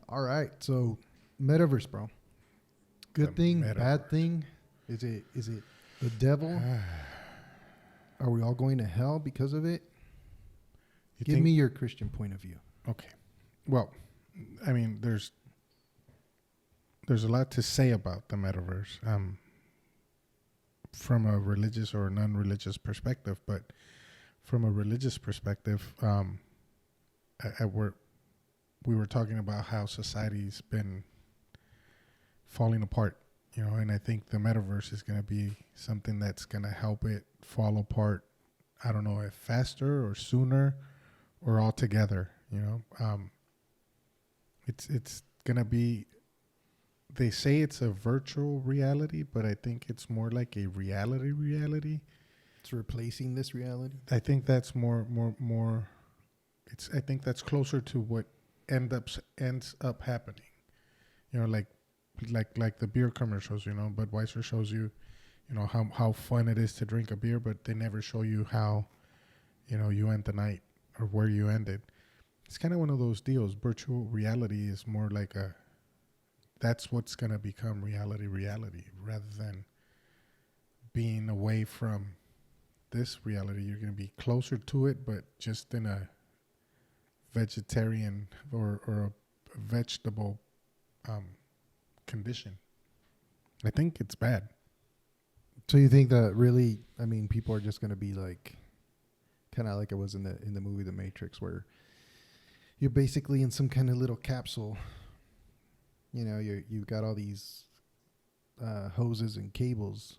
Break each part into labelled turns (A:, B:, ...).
A: All right. So, Metaverse, bro. Good thing, bad thing. Is it the devil? Are we all going to hell because of it? Give me your Christian point of view.
B: Okay. Well, I mean, there's a lot to say about the metaverse from a religious or non-religious perspective, but from a religious perspective, we were talking about how society's been falling apart, and I think the metaverse is going to be something that's going to help it fall apart. I don't know if faster or sooner or altogether, it's going to be, they say it's a virtual reality, but I think it's more like a reality.
A: It's replacing this reality.
B: I think that's more. I think that's closer to what ends up happening. Like the beer commercials. Budweiser shows you, how fun it is to drink a beer, but they never show you how, you end the night or where you ended. It's kind of one of those deals. Virtual reality is more like that's what's going to become reality, rather than being away from this reality. You're going to be closer to it, but just in a vegetarian or a vegetable condition. I think it's bad.
A: So you think that really, people are just going to be like, kind of like it was in the movie The Matrix, where you're basically in some kind of little capsule. You've got all these hoses and cables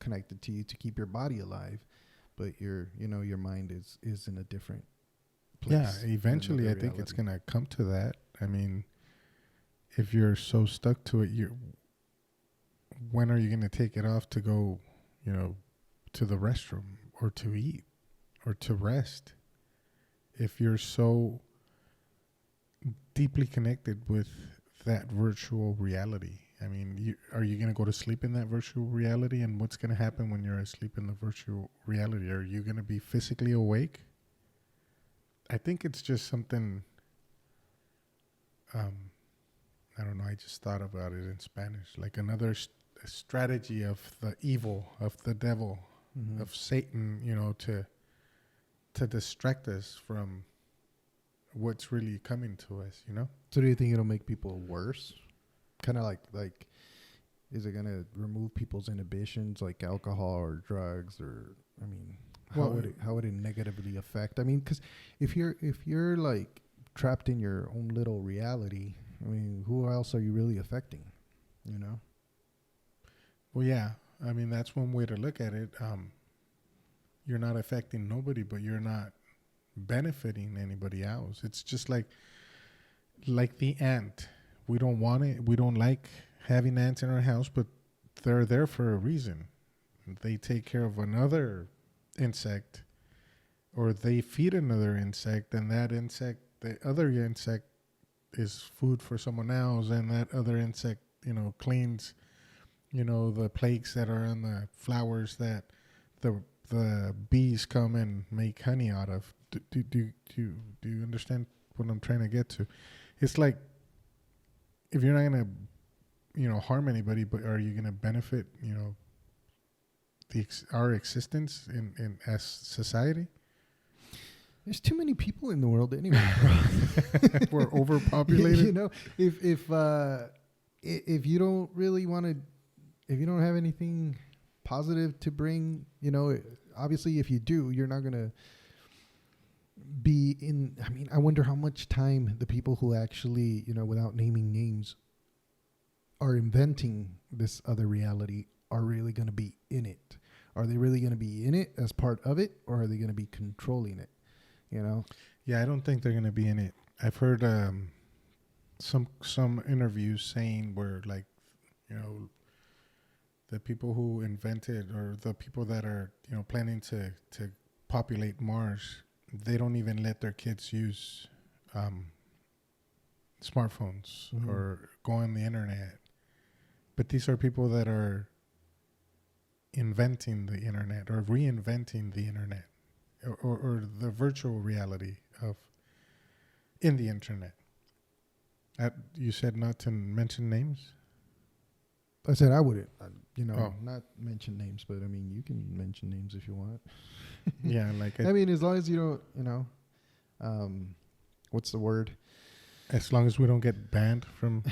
A: connected to you to keep your body alive, but your mind is in a different place.
B: Yeah, eventually I think it's going to come to that. I mean, if you're so stuck to it, when are you going to take it off to go, to the restroom or to eat or to rest? If you're so deeply connected with that virtual reality, are you going to go to sleep in that virtual reality? And what's going to happen when you're asleep in the virtual reality? Are you going to be physically awake? I think it's just something, I don't know, I just thought about it in Spanish, like another strategy of the evil, of the devil, of Satan, to distract us from what's really coming to us,
A: So do you think it'll make people worse? Kind of like, is it going to remove people's inhibitions like alcohol or drugs, or, how would it negatively affect? Because if you're like trapped in your own little reality, who else are you really affecting?
B: Well, yeah. That's one way to look at it. You're not affecting nobody, but you're not benefiting anybody else. It's just like the ant. We don't want it. We don't like having ants in our house, but they're there for a reason. They take care of another insect, or they feed another insect, and that insect, the other insect, is food for someone else, and that other insect, cleans, the plagues that are on the flowers that the bees come and make honey out of. Do you understand what I'm trying to get to? It's like, if you're not gonna, harm anybody, but are you gonna benefit, our existence in as society?
A: There's too many people in the world anyway, bro.
B: We're overpopulated.
A: If you don't really want to, if you don't have anything positive to bring, obviously if you do, you're not going to be in, I wonder how much time the people who actually, without naming names, are inventing this other reality are really going to be in it. Are they really going to be in it as part of it, or are they going to be controlling it?
B: Yeah, I don't think they're going to be in it. I've heard some interviews saying where, like, the people who invented, or the people that are, planning to populate Mars, they don't even let their kids use smartphones or go on the internet. But these are people that are inventing the internet or reinventing the internet, or the virtual reality of in the internet. You said not to mention names.
A: I said I wouldn't,
B: Oh.
A: not mention names, but I mean, you can mention names if you want.
B: Yeah, like
A: I mean, as long as you don't, what's the word?
B: as long as we don't get banned from.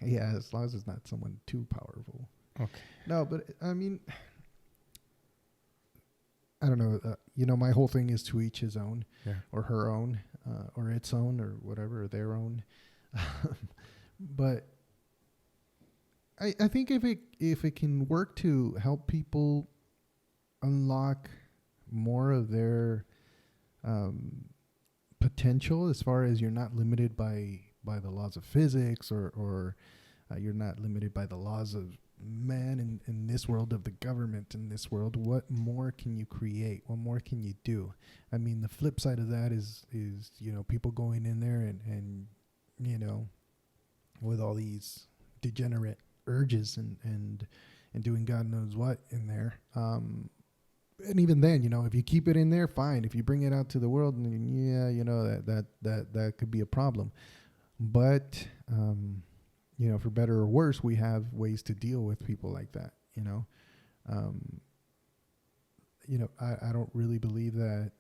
A: Yeah, as long as it's not someone too powerful.
B: Okay.
A: No, but I mean, I don't know. My whole thing is to each his own,
B: Yeah.
A: or her own, or its own, or whatever, or their own. But I think if it can work to help people unlock more of their potential, as far as you're not limited by the laws of physics, or you're not limited by the laws of man in this world, of the government in this world, what more can you create? What more can you do? I mean, the flip side of that is people going in there and with all these degenerate urges and doing God knows what in there. And even then, if you keep it in there, fine. If you bring it out to the world, that could be a problem. But for better or worse, we have ways to deal with people like that. I don't really believe that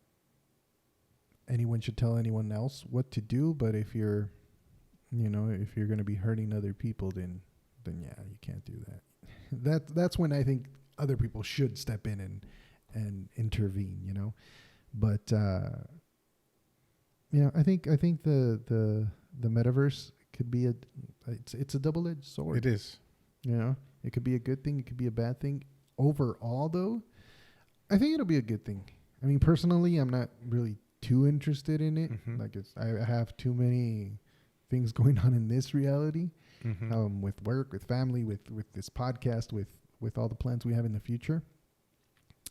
A: anyone should tell anyone else what to do. But if you're going to be hurting other people, then yeah, you can't do that. That's when I think other people should step in and intervene. But I think the metaverse could be it's a double-edged sword.
B: It is.
A: It could be a good thing. It could be a bad thing. Overall, though, I think it'll be a good thing. I mean, personally, I'm not really too interested in it.
B: Mm-hmm.
A: Like I have too many things going on in this reality, with work, with family, with this podcast, with all the plans we have in the future.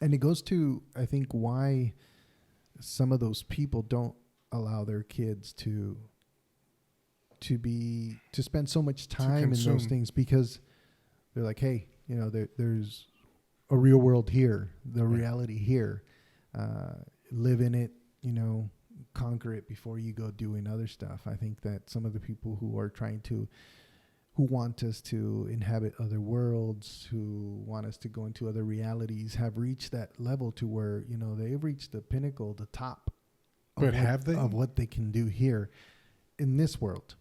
A: And it goes to, I think, why some of those people don't allow their kids to spend so much time in those things, because they're like, hey, there's a real world here, the reality here. Live in it, conquer it before you go doing other stuff. I think that some of the people who want us to inhabit other worlds, who want us to go into other realities, have reached that level to where, they've reached the pinnacle, the top of what they can do here in this world.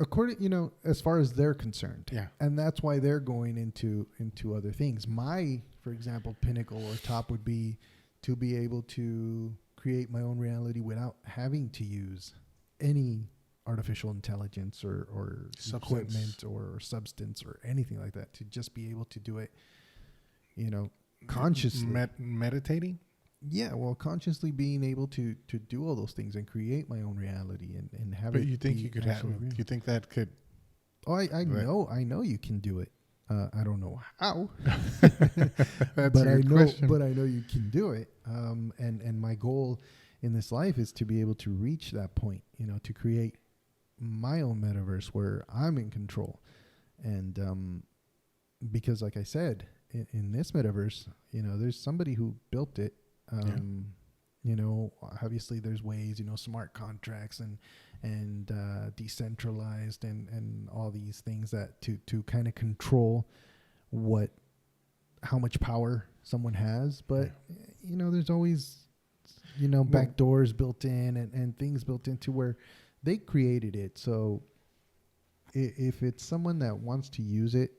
A: According, as far as they're concerned.
B: Yeah.
A: And that's why they're going into other things. My, for example, pinnacle or top would be to be able to create my own reality without having to use any artificial intelligence or equipment or substance or anything like that, to just be able to do it, consciously.
B: Meditating?
A: Yeah, well, consciously being able to do all those things and create my own reality and have it.
B: But you think you could have? You think that could?
A: Oh, I know you can do it. I don't know how,
B: That's
A: but
B: a good question.
A: I know you can do it. And my goal in this life is to be able to reach that point. To create my own metaverse where I'm in control, and because, like I said, in this metaverse, there's somebody who built it. Obviously there's ways, smart contracts and decentralized and all these things that to kind of control how much power someone has. But, there's always, back doors built in and things built into where they created it. So if it's someone that wants to use it,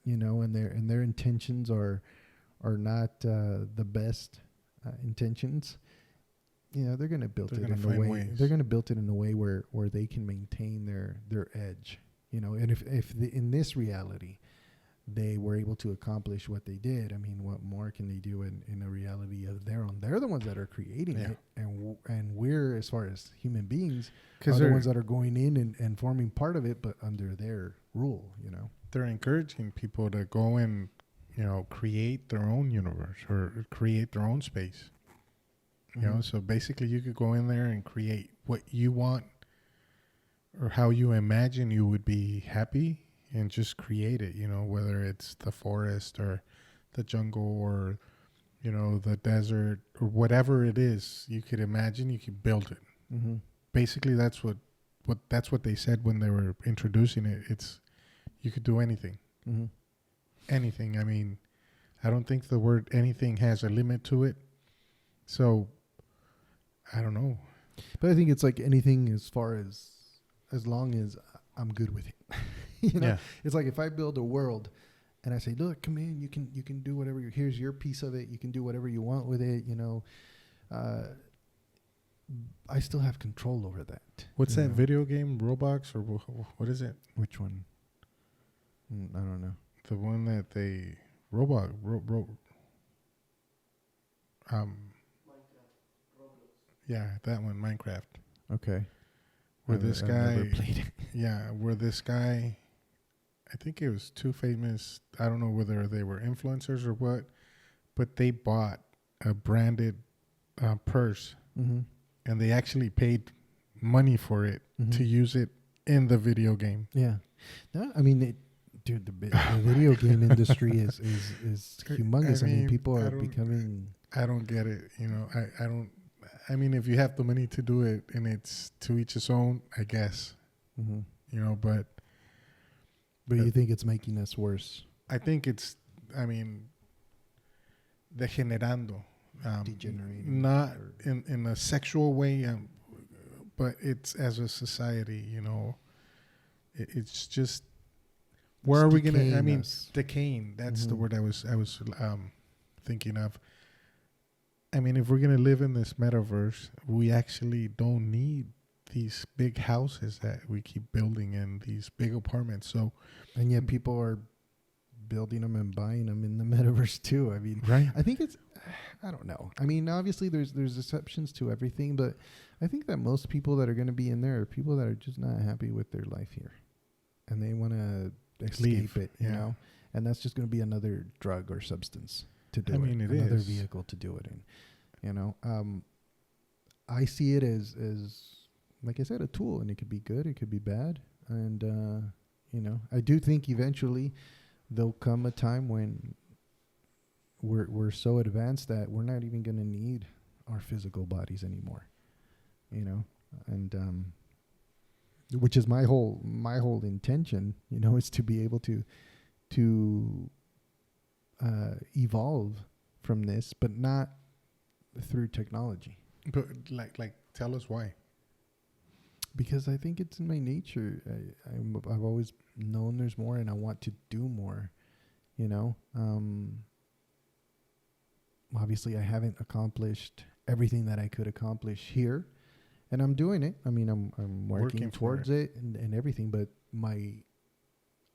A: and their intentions are not the best intentions, they're going to build it in a way. They're going to build it in a way where they can maintain their edge. And if in this reality they were able to accomplish what they did, I mean, what more can they do in a reality of their own? They're the ones that are creating it, and we're, as far as human beings, are the ones that are going in and forming part of it, but under their rule.
B: They're encouraging people to go and create their own universe or create their own space. So basically you could go in there and create what you want or how you imagine you would be happy, and just create it, whether it's the forest or the jungle or, the desert or whatever it is you could imagine, you could build it.
A: Mm-hmm.
B: Basically, that's what that's what they said when they were introducing it. It's you could do anything,
A: Mm-hmm.
B: anything. I mean, I don't think the word anything has a limit to it. So I don't know.
A: But I think it's like anything as long as I'm good with it.
B: Yeah.
A: It's like if I build a world and I say, look, come in, you can do whatever here's your piece of it. You can do whatever you want with it. I still have control over that.
B: What's that video game? Roblox or what is it?
A: Which one? I don't know.
B: The one that they Roblox. Yeah, that one, Minecraft.
A: Okay.
B: Where
A: I've
B: guy,
A: never played it.
B: yeah, where this guy, I think it was two famous. I don't know whether they were influencers or what, but they bought a branded purse,
A: Mm-hmm.
B: and they actually paid money for it to use it in the video game.
A: Yeah. No, I mean, dude, the video game industry is humongous. I mean, people are becoming.
B: I don't get it. I don't. I mean, if you have the money to do it and it's to each his own, I guess.
A: Mm-hmm.
B: But
A: you think it's making us worse?
B: I think it's. I mean, degenerando.
A: Degenerating.
B: Not in a sexual way, but it's as a society, it's just where are we going to? I mean, decaying. That's the word I was thinking of. I mean, if we're going to live in this metaverse, we actually don't need these big houses that we keep building and these big apartments. So,
A: and yet people are building them and buying them in the metaverse too. I mean,
B: right?
A: I think it's. I don't know. I mean, obviously there's exceptions to everything, but I think that most people that are going to be in there are people that are just not happy with their life here, and they want to escape it, you know. And that's just going to be another drug or substance to do it. I mean, another vehicle to do it in, I see it as like I said, a tool, and it could be good, it could be bad, and I do think eventually there'll come a time when we're so advanced that we're not even going to need our physical bodies anymore, and which is my whole intention, is to be able to evolve from this, but not through technology.
B: But like tell us why.
A: Because I think it's in my nature. I've always known there's more, and I want to do more, obviously I haven't accomplished everything that I could accomplish here, and I'm doing it. I mean, I'm working towards it and everything, but my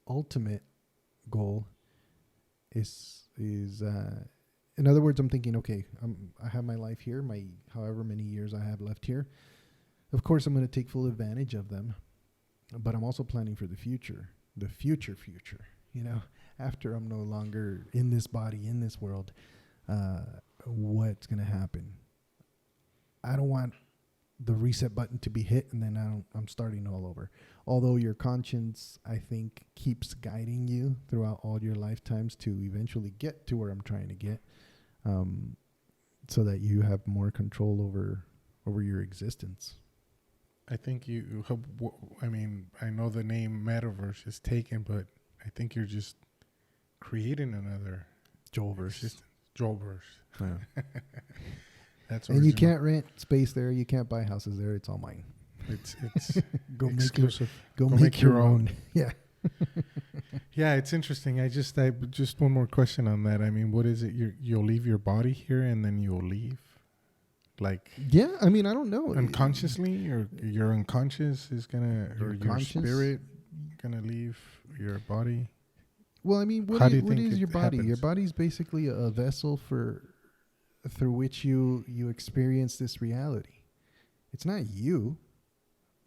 A: ultimate goal is in other words, I'm thinking, okay, I have my life here, my however many years I have left here. Of course, I'm going to take full advantage of them, but I'm also planning for the future, after I'm no longer in this body, in this world. What's going to happen? I don't want the reset button to be hit and then I'm starting all over. Although your conscience, I think, keeps guiding you throughout all your lifetimes to eventually get to where I'm trying to get, so that you have more control over your existence.
B: I think I know the name Metaverse is taken, but I think you're just creating another
A: Joelverse.
B: Yeah. That's
A: and you can't rent space there. You can't buy houses there. It's all mine.
B: It's
A: go
B: exclusive.
A: Go make your own. Yeah.
B: Yeah, it's interesting. I just one more question on that. I mean, what is it? You'll leave your body here and then you'll leave? Like,
A: yeah, I mean, I don't know.
B: Unconsciously, or your unconscious is or your spirit gonna leave your body?
A: Well, I mean, what is your body? Happens? Your body's basically a vessel through which you experience this reality. It's not you.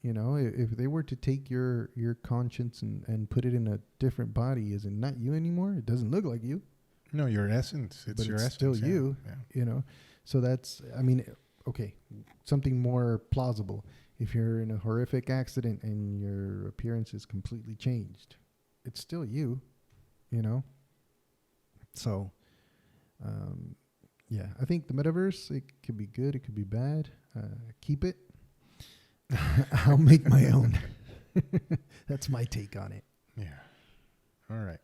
A: If they were to take your conscience and put it in a different body, is it not you anymore? It doesn't look like you.
B: No, your essence. It's your essence.
A: Still you. Yeah. So that's, I mean, okay, something more plausible. If you're in a horrific accident and your appearance is completely changed, it's still you. So, yeah, I think the metaverse, it could be good, it could be bad. Keep it. I'll make my own. That's my take on it.
B: Yeah. All right.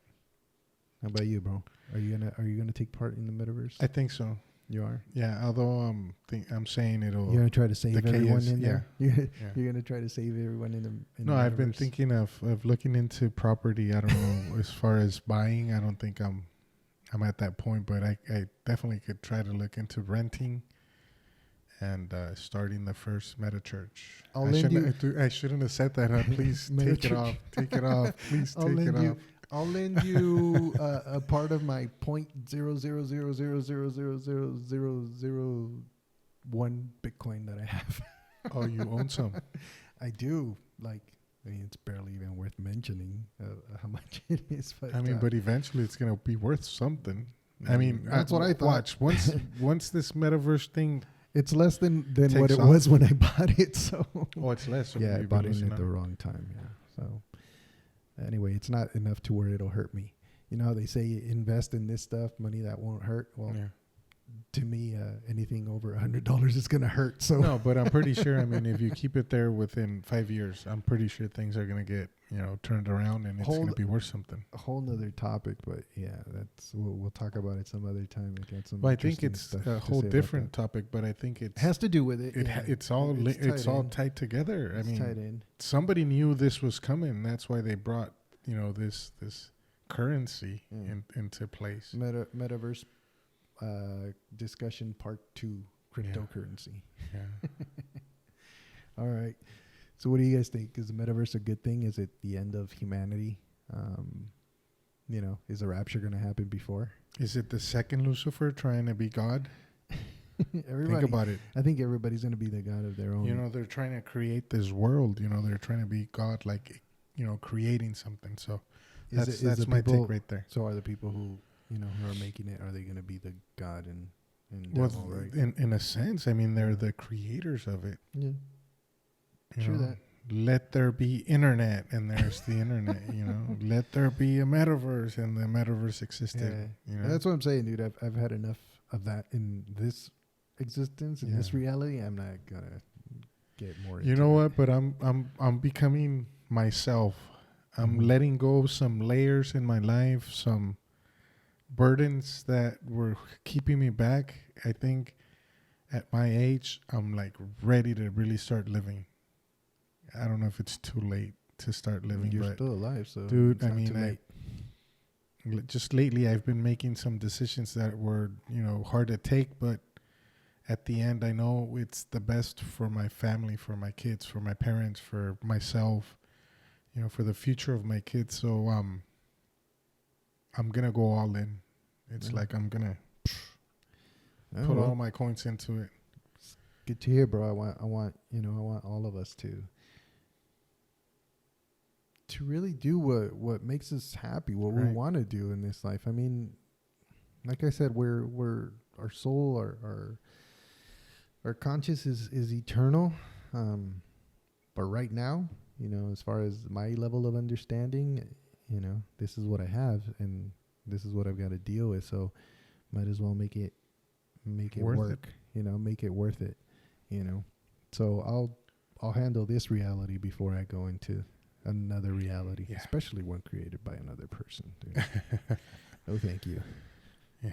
A: How about you, bro? Are you gonna take part in the metaverse?
B: I think so.
A: You are.
B: Yeah. Although I'm saying it'll.
A: You're gonna try to save
B: the
A: everyone
B: chaos,
A: in there.
B: yeah.
A: You're gonna try to save everyone in the. In
B: No,
A: the
B: I've been
A: metaverse?
B: thinking of looking into property. I don't know as far as buying. I don't think I'm at that point, but I definitely could try to look into renting and starting the first meta church. I shouldn't have said that. Please take it off. Take it off. Please take it off.
A: I'll lend you a part of my 0.000000001 Bitcoin that I have.
B: Oh, you own some?
A: I do. Like, I mean, it's barely even worth mentioning how much it is. But
B: I mean, but eventually it's going to be worth something. I mean,
A: that's what I thought.
B: Watch, once this metaverse thing,
A: it's less than what it
B: off.
A: was when I bought it. So
B: it's less. So
A: yeah, I bought it at the wrong time. Yeah. So anyway, it's not enough to where it'll hurt me. You know how they say invest in this stuff, money that won't hurt. Well,
B: yeah.
A: To me, anything over $100 is going to hurt. So
B: no, but I'm pretty sure. I mean, if you keep it there within 5 years, I'm pretty sure things are going to get turned around and it's going to be worth something.
A: A whole nother topic, but yeah, we'll talk about it some other time.
B: Well, I think it's a whole different topic, but I think it
A: has to do with it.
B: It's all tied together. I mean,
A: tied in.
B: Somebody knew this was coming. That's why they brought this currency into place.
A: Metaverse. Discussion part 2, cryptocurrency.
B: Yeah.
A: All right. So what do you guys think? Is the metaverse a good thing? Is it the end of humanity? Is the rapture going to happen before?
B: Is it the second Lucifer trying to be God? Think about it.
A: I think everybody's going to be the god of their own.
B: They're trying to create this world. They're trying to be God, like, creating something. So that's my take right there.
A: So are the people who are making it, are they going to be the God and
B: well,
A: devil, right?
B: In a sense, I mean, they're the creators of it.
A: Yeah. True that.
B: Let there be internet, and there's the internet, Let there be a metaverse, and the metaverse existed.
A: Yeah. That's what I'm saying, dude. I've had enough of that in this existence, in this reality. I'm not going to get more into
B: what? But I'm becoming myself. I'm letting go of some layers in my life, some burdens that were keeping me back. I think at my age, I'm like ready to really start living. I don't know if it's too late to start living.
A: You're still alive, so
B: dude. I mean, just lately I've been making some decisions that were hard to take, but at the end, I know it's the best for my family, for my kids, for my parents, for myself. For the future of my kids. So I'm gonna go all in. It's like I'm gonna put all my coins into it.
A: It's good to hear, bro. I want all of us to really do what makes us happy, what we want to do in this life. I mean, like I said, we're our soul, our conscious is eternal. But right now, as far as my level of understanding, this is what I have, and this is what I've got to deal with. So might as well make it work, make it worth it, So I'll handle this reality before I go into another reality, especially one created by another person. Oh, thank you.
B: Yeah.